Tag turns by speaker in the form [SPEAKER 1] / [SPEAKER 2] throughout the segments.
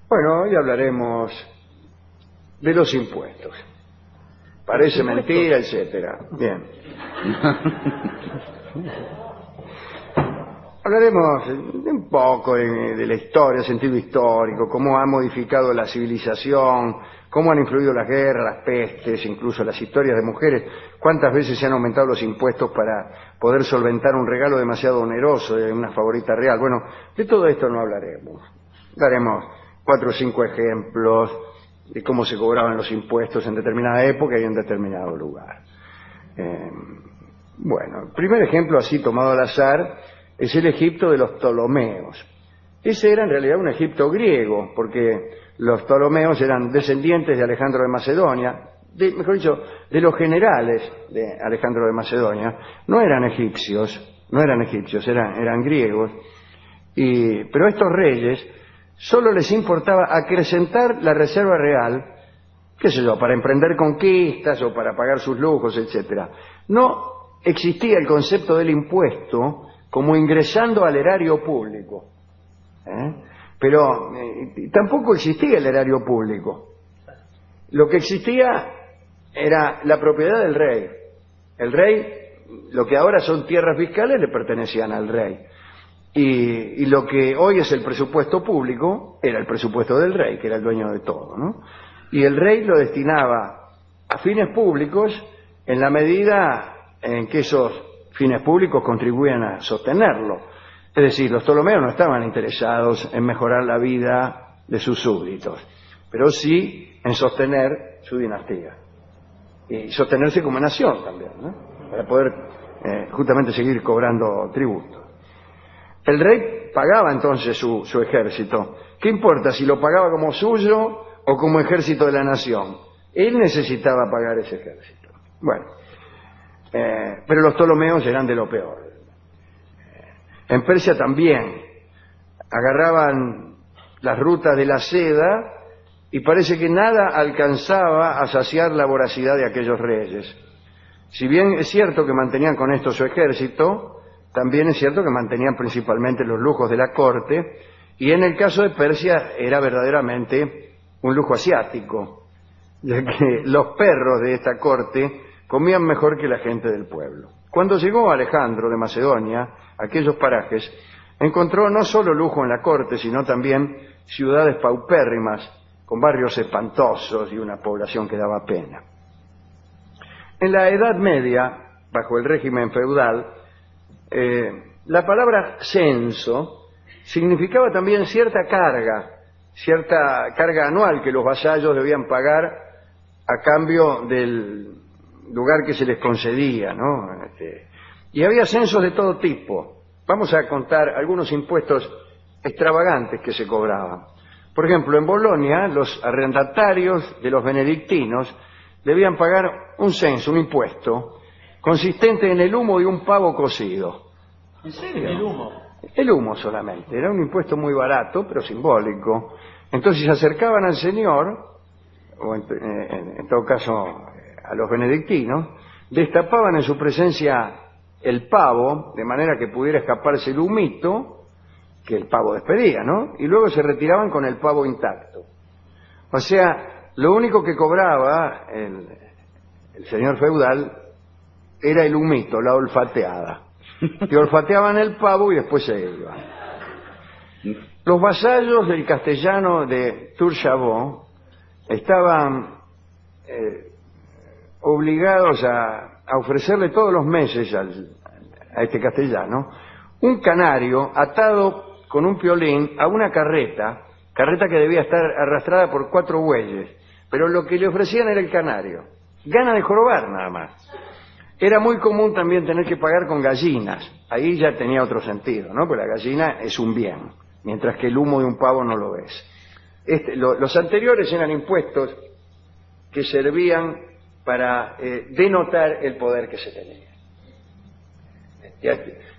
[SPEAKER 1] Bueno, hoy hablaremos de los impuestos. Parece mentira, etcétera. Bien. Hablaremos de un poco de la historia, sentido histórico, cómo ha modificado la civilización, cómo han influido las guerras, las pestes, incluso las historias de mujeres, cuántas veces se han aumentado los impuestos para poder solventar un regalo demasiado oneroso de una favorita real. Bueno, de todo esto no hablaremos. Daremos 4 o 5 ejemplos de cómo se cobraban los impuestos en determinada época y en determinado lugar. Bueno, el primer ejemplo así tomado al azar es el Egipto de los Ptolomeos. Ese era en realidad un Egipto griego, porque los Ptolomeos eran descendientes de Alejandro de Macedonia, mejor dicho, de los generales de Alejandro de Macedonia. No eran egipcios, eran griegos. Pero a estos reyes solo les importaba acrecentar la reserva real, qué sé yo, para emprender conquistas o para pagar sus lujos, etcétera. No existía el concepto del impuesto como ingresando al erario público. Pero tampoco existía el erario público. Lo que existía era la propiedad del rey. El rey, lo que ahora son tierras fiscales, le pertenecían al rey. Y lo que hoy es el presupuesto público era el presupuesto del rey, que era el dueño de todo, ¿no? Y el rey lo destinaba a fines públicos en la medida en que esos fines públicos contribuían a sostenerlo. Es decir, los Ptolomeos no estaban interesados en mejorar la vida de sus súbditos, pero sí en sostener su dinastía y sostenerse como nación también, ¿no? Para poder justamente seguir cobrando tributo. El rey pagaba entonces su ejército. ¿Qué importa si lo pagaba como suyo o como ejército de la nación? Él necesitaba pagar ese ejército. Bueno, pero los Ptolomeos eran de lo peor. En Persia también agarraban las rutas de la seda y parece que nada alcanzaba a saciar la voracidad de aquellos reyes. Si bien es cierto que mantenían con esto su ejército, también es cierto que mantenían principalmente los lujos de la corte, y en el caso de Persia era verdaderamente un lujo asiático, ya que los perros de esta corte comían mejor que la gente del pueblo. Cuando llegó Alejandro de Macedonia a aquellos parajes, encontró no solo lujo en la corte, sino también ciudades paupérrimas, con barrios espantosos y una población que daba pena. En la Edad Media, bajo el régimen feudal, la palabra censo significaba también cierta carga anual que los vasallos debían pagar a cambio del lugar que se les concedía, ¿no? Y había censos de todo tipo. Vamos a contar algunos impuestos extravagantes que se cobraban. Por ejemplo, en Bolonia, los arrendatarios de los benedictinos debían pagar un censo, un impuesto, consistente en el humo de un pavo cocido.
[SPEAKER 2] ¿En serio? ¿El humo?
[SPEAKER 1] El humo solamente. Era un impuesto muy barato, pero simbólico. Entonces se acercaban al señor, o en todo caso a los benedictinos, destapaban en su presencia el pavo, de manera que pudiera escaparse el humito que el pavo despedía, ¿no? Y luego se retiraban con el pavo intacto. O sea, lo único que cobraba el señor feudal era el humito, la olfateada. Que olfateaban el pavo y después se iban. Los vasallos del castellano de Tour-Chavaux estaban obligados a ofrecerle todos los meses a este castellano un canario atado con un piolín a una carreta que debía estar arrastrada por 4 bueyes, pero lo que le ofrecían era el canario, gana de jorobar nada más. Era muy común también tener que pagar con gallinas, ahí ya tenía otro sentido, ¿no? Porque la gallina es un bien, mientras que el humo de un pavo no lo es. Los anteriores eran impuestos que servían para denotar el poder que se tenía.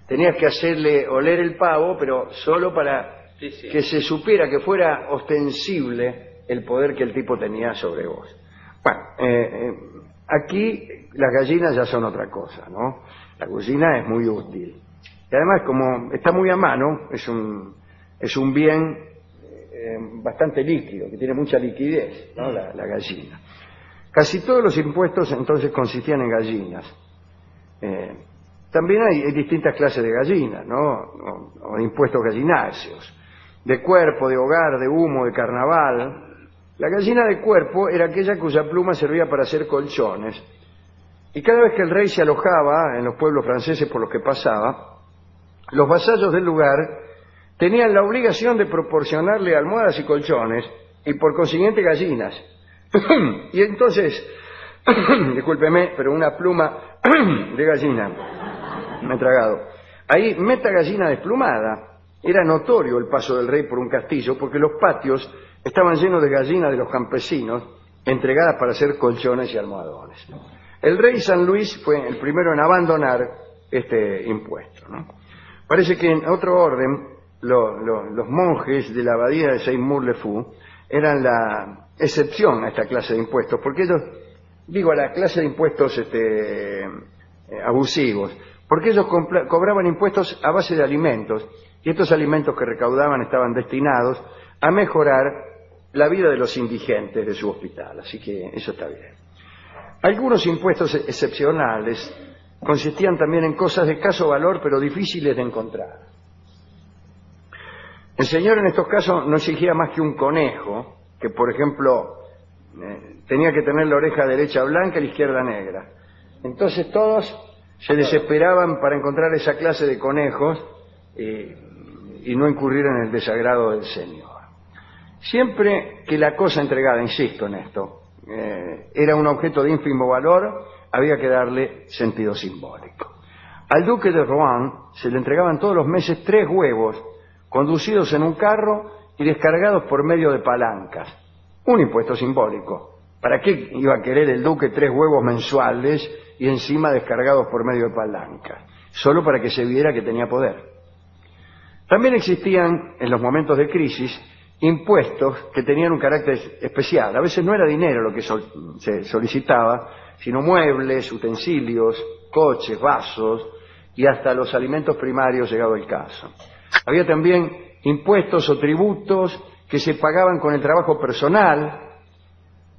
[SPEAKER 1] Tenías que hacerle oler el pavo, pero solo para que se supiera, que fuera ostensible el poder que el tipo tenía sobre vos. Bueno, aquí las gallinas ya son otra cosa, ¿no? La gallina es muy útil. Y además, como está muy a mano, es un bien bastante líquido, que tiene mucha liquidez, ¿no? La gallina. Casi todos los impuestos entonces consistían en gallinas. También hay distintas clases de gallinas, ¿no? O impuestos gallináceos, de cuerpo, de hogar, de humo, de carnaval. La gallina de cuerpo era aquella cuya pluma servía para hacer colchones. Y cada vez que el rey se alojaba en los pueblos franceses por los que pasaba, los vasallos del lugar tenían la obligación de proporcionarle almohadas y colchones, y por consiguiente gallinas. Y entonces, discúlpeme, pero una pluma de gallina, me he tragado. Ahí, meta gallina desplumada. Era notorio el paso del rey por un castillo, porque los patios estaban llenos de gallinas de los campesinos, entregadas para hacer colchones y almohadones. El rey San Luis fue el primero en abandonar este impuesto, ¿no? Parece que en otro orden, los monjes de la abadía de Seymour-le-Fou eran la excepción a esta clase de impuestos, porque ellos, digo, a la clase de impuestos abusivos, porque ellos cobraban impuestos a base de alimentos, y estos alimentos que recaudaban estaban destinados a mejorar la vida de los indigentes de su hospital, así que eso está bien. Algunos impuestos excepcionales consistían también en cosas de escaso valor, pero difíciles de encontrar. El señor en estos casos no exigía más que un conejo, que por ejemplo tenía que tener la oreja derecha blanca y la izquierda negra. Entonces todos se desesperaban para encontrar esa clase de conejos y no incurrir en el desagrado del señor. Siempre que la cosa entregada, insisto en esto, era un objeto de ínfimo valor, había que darle sentido simbólico. Al duque de Rohan se le entregaban todos los meses 3 huevos, conducidos en un carro y descargados por medio de palancas. Un impuesto simbólico. ¿Para qué iba a querer el duque 3 huevos mensuales y encima descargados por medio de palancas? Solo para que se viera que tenía poder. También existían, en los momentos de crisis, impuestos que tenían un carácter especial. A veces no era dinero lo que se solicitaba, sino muebles, utensilios, coches, vasos y hasta los alimentos primarios, llegado el caso. Había también impuestos o tributos que se pagaban con el trabajo personal.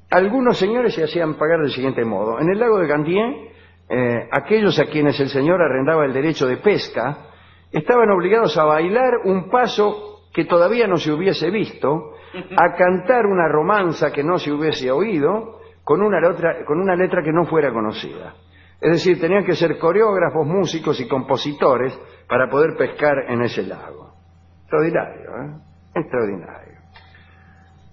[SPEAKER 1] Algunos señores se hacían pagar del siguiente modo. En el lago de Gandien, aquellos a quienes el señor arrendaba el derecho de pesca estaban obligados a bailar un paso que todavía no se hubiese visto, a cantar una romanza que no se hubiese oído, con una letra que no fuera conocida. Es decir, tenían que ser coreógrafos, músicos y compositores para poder pescar en ese lago. Extraordinario, ¿eh? Extraordinario.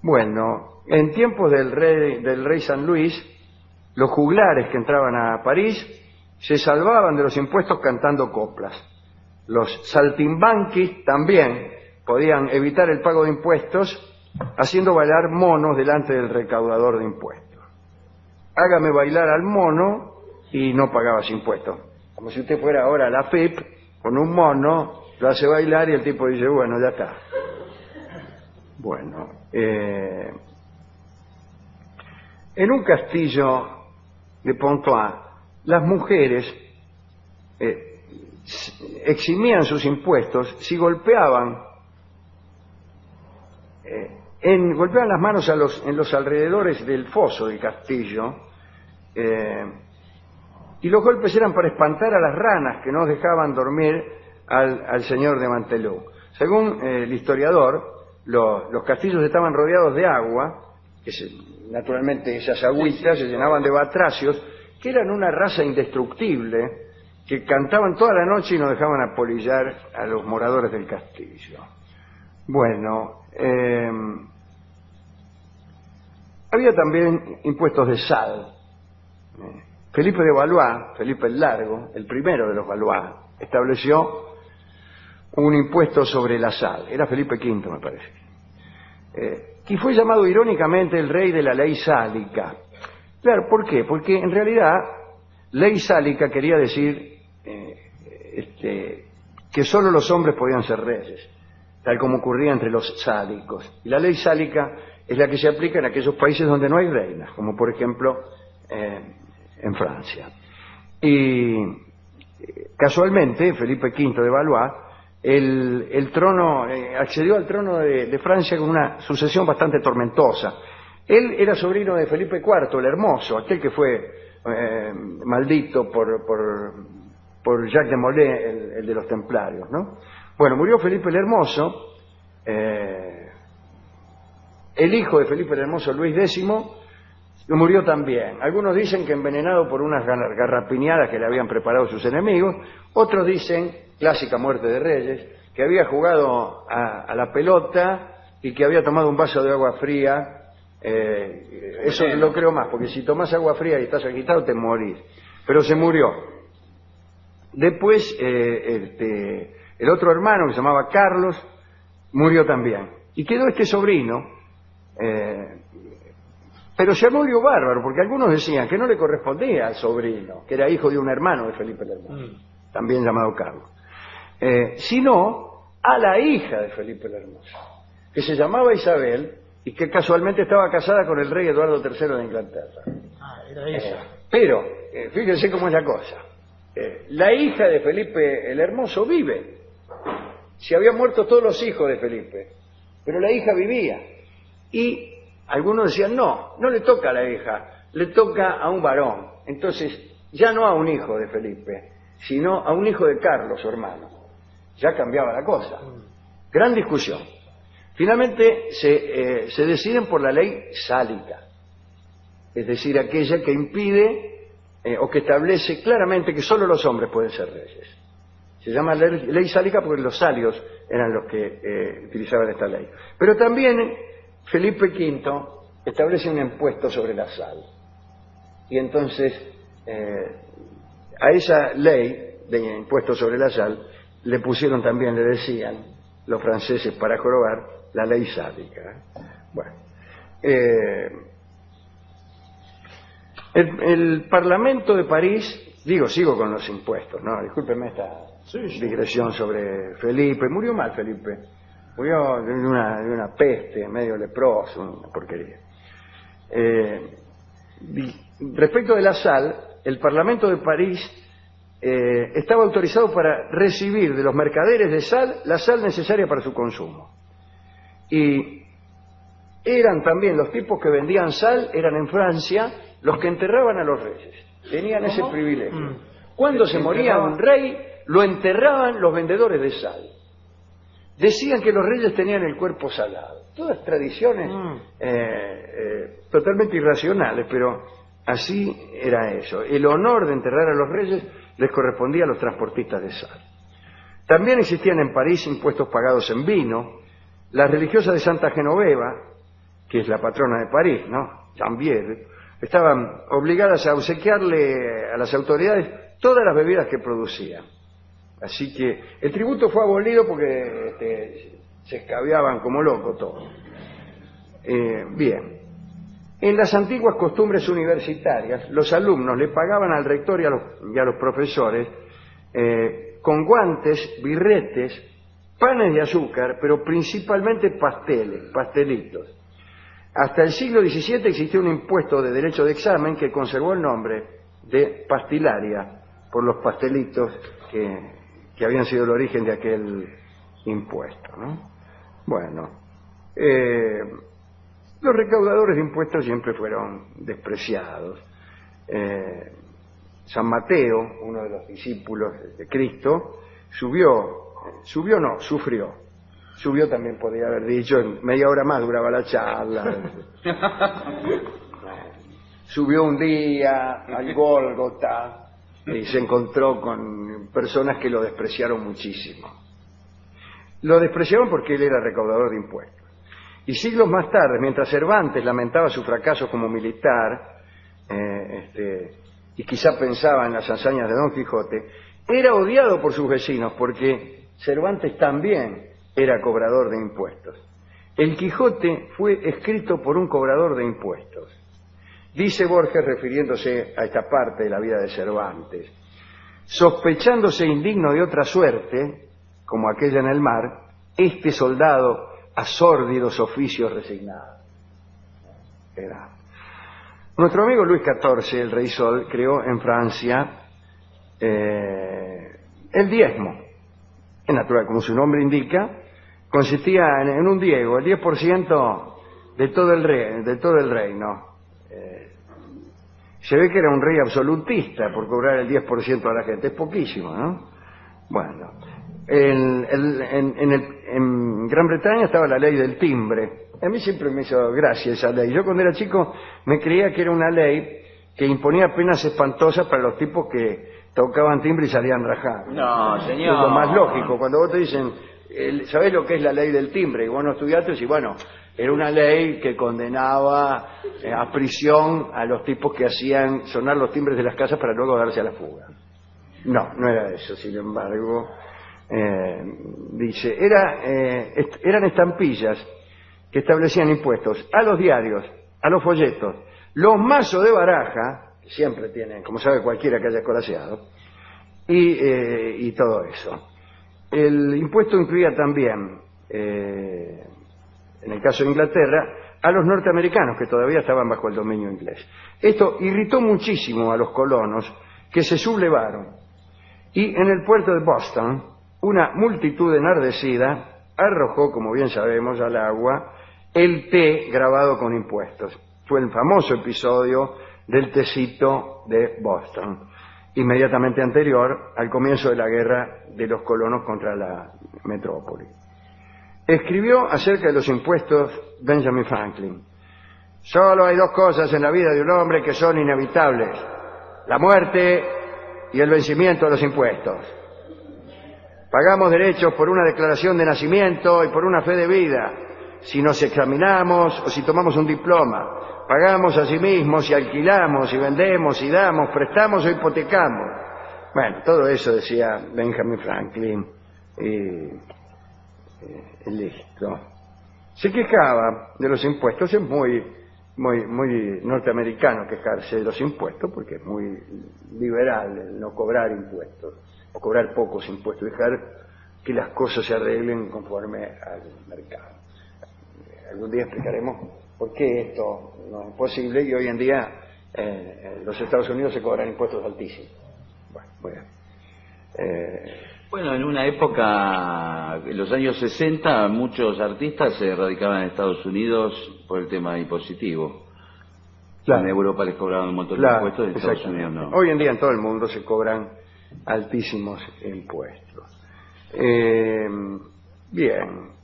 [SPEAKER 1] Bueno, en tiempos del rey San Luis, los juglares que entraban a París se salvaban de los impuestos cantando coplas. Los saltimbanquis también podían evitar el pago de impuestos haciendo bailar monos delante del recaudador de impuestos. Hágame bailar al mono y no pagabas impuestos. Como si usted fuera ahora a la FIP con un mono, lo hace bailar y el tipo dice, bueno, ya está. Bueno, en un castillo de Pontoise, las mujeres eximían sus impuestos si golpeaban las manos en los alrededores del foso del castillo, y los golpes eran para espantar a las ranas que no dejaban dormir al señor de Mantelou. Según el historiador, los castillos estaban rodeados de agua, naturalmente esas agüitas se llenaban de batracios, que eran una raza indestructible, que cantaban toda la noche y no dejaban apolillar a los moradores del castillo. Bueno, había también impuestos de sal. Felipe de Valois, Felipe el Largo, el primero de los Valois, estableció un impuesto sobre la sal. Era Felipe V, me parece. Y fue llamado irónicamente el rey de la ley sálica. Claro, ¿por qué? Porque en realidad ley sálica quería decir que solo los hombres podían ser reyes, tal como ocurría entre los sálicos. Y la ley sálica es la que se aplica en aquellos países donde no hay reinas, como por ejemplo en Francia. Y casualmente Felipe V de Valois el trono, accedió al trono de Francia con una sucesión bastante tormentosa. Él era sobrino de Felipe IV, el Hermoso, aquel que fue maldito por Jacques de Molay, el de los Templarios, ¿no? Bueno, murió Felipe el Hermoso. El hijo de Felipe el Hermoso, Luis X, murió también. Algunos dicen que envenenado por unas garrapiñadas que le habían preparado sus enemigos. Otros dicen, clásica muerte de reyes, que había jugado a la pelota y que había tomado un vaso de agua fría. Eso lo creo más, porque si tomas agua fría y estás agitado te morís. Pero se murió. Después el otro hermano, que se llamaba Carlos, murió también. Y quedó este sobrino, pero se murió bárbaro, porque algunos decían que no le correspondía al sobrino, que era hijo de un hermano de Felipe el Hermoso, también llamado Carlos, sino a la hija de Felipe el Hermoso, que se llamaba Isabel y que casualmente estaba casada con el rey Eduardo III de Inglaterra.
[SPEAKER 2] Era ella.
[SPEAKER 1] Pero, fíjense cómo es la cosa. La hija de Felipe el Hermoso vive. Se habían muerto todos los hijos de Felipe, pero la hija vivía. Y algunos decían, no le toca a la hija, le toca a un varón. Entonces, ya no a un hijo de Felipe, sino a un hijo de Carlos, su hermano. Ya cambiaba la cosa. Gran discusión. Finalmente se deciden por la ley sálica, es decir, aquella que impide o que establece claramente que solo los hombres pueden ser reyes. Se llama ley sálica porque los salios eran los que utilizaban esta ley. Pero también Felipe V establece un impuesto sobre la sal. Y entonces a esa ley de impuesto sobre la sal le pusieron también, le decían los franceses para jorobar, la ley sálica. Bueno, el Parlamento de París, sigo con los impuestos, ¿no? Discúlpeme esta digresión sobre Felipe. Murió mal Felipe, murió de una peste, medio leproso, una porquería. Respecto de la sal, el Parlamento de París estaba autorizado para recibir de los mercaderes de sal la sal necesaria para su consumo. Y eran también los tipos que vendían sal, eran en Francia los que enterraban a los reyes. Tenían ese privilegio. Cuando se moría un rey, lo enterraban los vendedores de sal. Decían que los reyes tenían el cuerpo salado. Todas tradiciones totalmente irracionales, pero así era eso. El honor de enterrar a los reyes les correspondía a los transportistas de sal. También existían en París impuestos pagados en vino. Las religiosas de Santa Genoveva, que es la patrona de París, ¿no? Jambier, estaban obligadas a obsequiarle a las autoridades todas las bebidas que producían. Así que el tributo fue abolido porque se escabeaban como locos todos. Bien. En las antiguas costumbres universitarias, los alumnos le pagaban al rector y a los profesores con guantes, birretes, panes de azúcar, pero principalmente pastelitos. Hasta el siglo XVII existió un impuesto de derecho de examen que conservó el nombre de pastilaria por los pastelitos que habían sido el origen de aquel impuesto, ¿no? Bueno, los recaudadores de impuestos siempre fueron despreciados. San Mateo, uno de los discípulos de Cristo, sufrió. Subió también, podría haber dicho, en media hora más duraba la charla. Subió un día al Gólgota y se encontró con personas que lo despreciaron muchísimo. Lo despreciaban porque él era recaudador de impuestos. Y siglos más tarde, mientras Cervantes lamentaba su fracaso como militar, y quizá pensaba en las hazañas de Don Quijote, era odiado por sus vecinos porque Cervantes también era cobrador de impuestos. El Quijote fue escrito por un cobrador de impuestos. Dice Borges, refiriéndose a esta parte de la vida de Cervantes: sospechándose indigno de otra suerte, como aquella en el mar, este soldado a sórdidos oficios resignado. Era. Nuestro amigo Luis XIV, el Rey Sol, creó en Francia el diezmo. Es natural, como su nombre indica, consistía en un diego, el 10% de todo el reino. Se ve que era un rey absolutista por cobrar el 10% a la gente. Es poquísimo, ¿no? Bueno, en Gran Bretaña estaba la ley del timbre. A mí siempre me hizo gracia esa ley. Yo cuando era chico me creía que era una ley que imponía penas espantosas para los tipos que tocaban timbre y salían rajados.
[SPEAKER 2] No, señor.
[SPEAKER 1] Es lo más lógico. Cuando vos te dicen, ¿sabés lo que es la ley del timbre? Y vos no estudiaste, y bueno, era una ley que condenaba a prisión a los tipos que hacían sonar los timbres de las casas para luego darse a la fuga. No, no era eso, sin embargo. Dice, eran estampillas que establecían impuestos a los diarios, a los folletos, los mazos de baraja, que siempre tienen, como sabe cualquiera que haya escolaseado, y todo eso. El impuesto incluía también, en el caso de Inglaterra, a los norteamericanos que todavía estaban bajo el dominio inglés. Esto irritó muchísimo a los colonos, que se sublevaron, y en el puerto de Boston una multitud enardecida arrojó, como bien sabemos, al agua el té grabado con impuestos. Fue el famoso episodio del tecito de Boston, inmediatamente anterior al comienzo de la guerra de los colonos contra la metrópoli. Escribió acerca de los impuestos Benjamin Franklin. Solo hay dos cosas en la vida de un hombre que son inevitables: la muerte y el vencimiento de los impuestos. Pagamos derechos por una declaración de nacimiento y por una fe de vida, si nos examinamos o si tomamos un diploma. Pagamos a sí mismos y alquilamos y vendemos y damos, prestamos o hipotecamos. Bueno, todo eso decía Benjamin Franklin y listo. Se quejaba de los impuestos. Es muy norteamericano quejarse de los impuestos porque es muy liberal el no cobrar impuestos o cobrar pocos impuestos, dejar que las cosas se arreglen conforme al mercado. Algún día explicaremos por qué esto no es posible y hoy en día en los Estados Unidos se cobran impuestos altísimos.
[SPEAKER 2] Bueno, en una época, en los años 60, muchos artistas se radicaban en Estados Unidos por el tema impositivo. Claro. En Europa les cobraban un montón de impuestos, en Estados Unidos no.
[SPEAKER 1] Hoy en día en todo el mundo se cobran altísimos impuestos. Bien.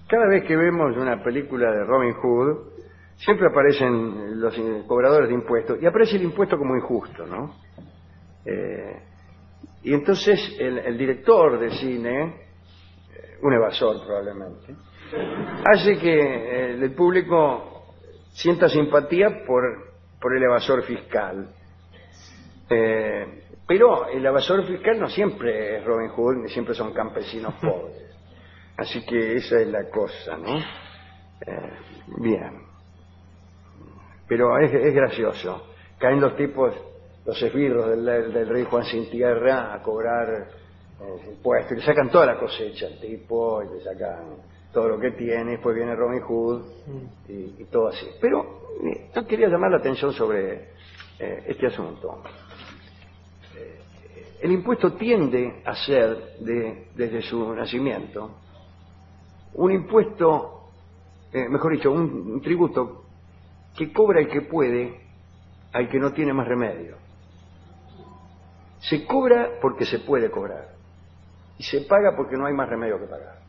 [SPEAKER 1] Cada vez que vemos una película de Robin Hood, siempre aparecen los cobradores de impuestos, y aparece el impuesto como injusto, ¿no? Y entonces el director de cine, un evasor probablemente, hace que el público sienta simpatía por el evasor fiscal. Pero el evasor fiscal no siempre es Robin Hood, ni siempre son campesinos pobres. Así que esa es la cosa, ¿no? Bien. Pero es gracioso. Caen los tipos, los esbirros del rey Juan sin tierra a cobrar impuestos. Y le sacan toda la cosecha al tipo, y le sacan todo lo que tiene. Después viene Robin Hood y todo así. Pero yo quería llamar la atención sobre este asunto. El impuesto tiende a ser, desde su nacimiento, un impuesto, mejor dicho, un tributo que cobra el que puede al que no tiene más remedio. Se cobra porque se puede cobrar y se paga porque no hay más remedio que pagar.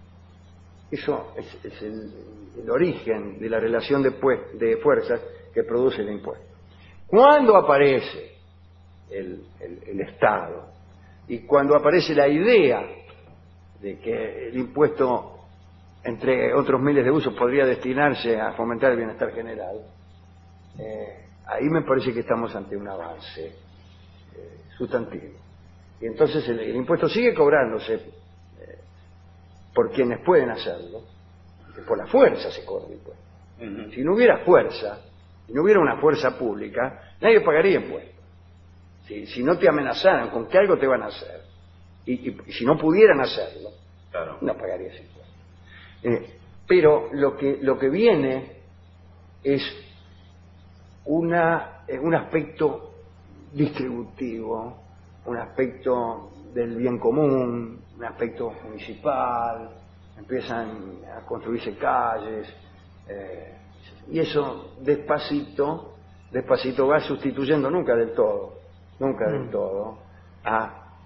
[SPEAKER 1] Eso es el origen de la relación de fuerzas que produce el impuesto. Cuando aparece el Estado y cuando aparece la idea de que el impuesto, entre otros miles de usos, podría destinarse a fomentar el bienestar general, ahí me parece que estamos ante un avance sustantivo. Y entonces el impuesto sigue cobrándose por quienes pueden hacerlo, por la fuerza se cobra el impuesto. Uh-huh. Si no hubiera fuerza, si no hubiera una fuerza pública, nadie pagaría impuestos. Si no te amenazaran con que algo te van a hacer, y si no pudieran hacerlo, claro, no pagarías impuestos. Pero lo que viene es un aspecto distributivo, un aspecto del bien común, un aspecto municipal, empiezan a construirse calles, y eso despacito va sustituyendo, nunca del todo,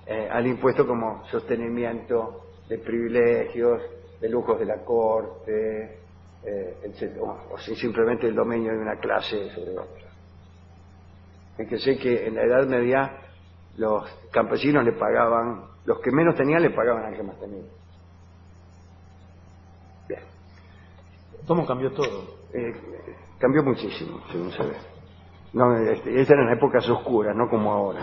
[SPEAKER 1] al impuesto como sostenimiento de privilegios, de lujos de la corte, etc. O simplemente el dominio de una clase sobre otra. Fíjese que en la Edad Media los campesinos le pagaban, los que menos tenían le pagaban al que más tenía. Bien.
[SPEAKER 3] ¿Cómo cambió todo?
[SPEAKER 1] Cambió muchísimo, según se ve. No, esas eran épocas oscuras, no como ahora.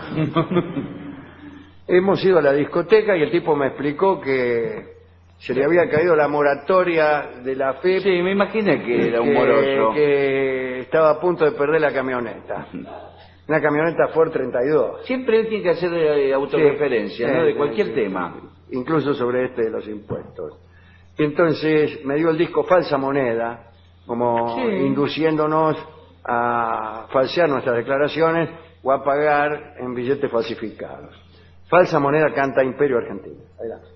[SPEAKER 1] Hemos ido a la discoteca y el tipo me explicó que se le había caído la moratoria de la FIP.
[SPEAKER 2] Sí, me imaginé que era un moroso.
[SPEAKER 1] Que estaba a punto de perder la camioneta. Una camioneta Ford 32.
[SPEAKER 2] Siempre él tiene que hacer autorreferencia,
[SPEAKER 1] sí,
[SPEAKER 2] ¿no? De cualquier tema.
[SPEAKER 1] Incluso sobre de los impuestos. Y entonces me dio el disco Falsa Moneda, como induciéndonos a falsear nuestras declaraciones o a pagar en billetes falsificados. Falsa Moneda canta Imperio Argentino. Adelante.